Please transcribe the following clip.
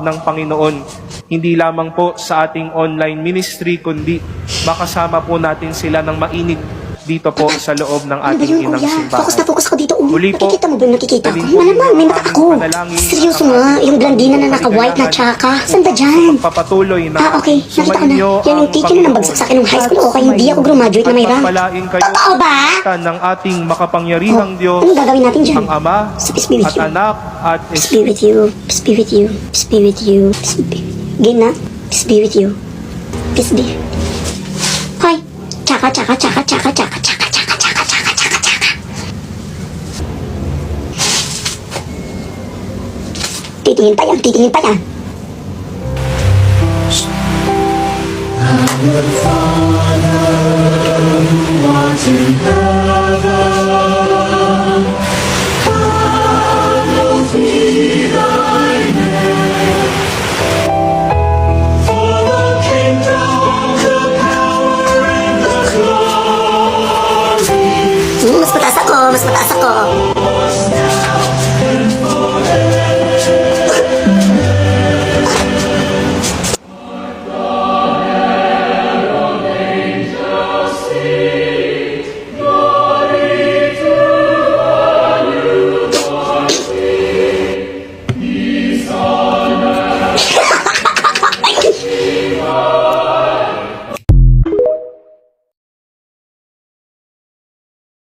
ng Panginoon. Hindi lamang po sa ating online ministry, kundi makasama po natin sila ng mainit dito po sa loob ng Ano ba ating yun, inang kuya? simbahan. Focus na focus ako dito. Muli po, Nakikita mo ba yung nakikita ko? dalhin po Malamang, may ninyo mata ang ako. panalangin Seryoso at nga, ang yung blandina na ating naka-white na kaligayahan tsaka. Saan ba dyan? Pagpapatuloy na Okay. Nakita ko na. sumainyo Yan yung ang teacher na nang bagsak sa akin ng high school. Okay, hindi ako graduate na at may rank. pagpalain kayo Totoo ba? ng ating makapangyarihang Diyos, Anong gagawin natin dyan? ang Ama Peace be with at you. Anak at Peace be with you. Peace be with you. Peace be with you. Peace be. Game na? Peace be with you. Peace be. Hoy. Tsaka, tsaka, tsaka, tsaka, tsaka, tsaka, tsaka, tsaka, tsaka, tsaka, tsaka. Titingin pa yan, titingin pa yan. Mas mataas ako, mas mataas ako.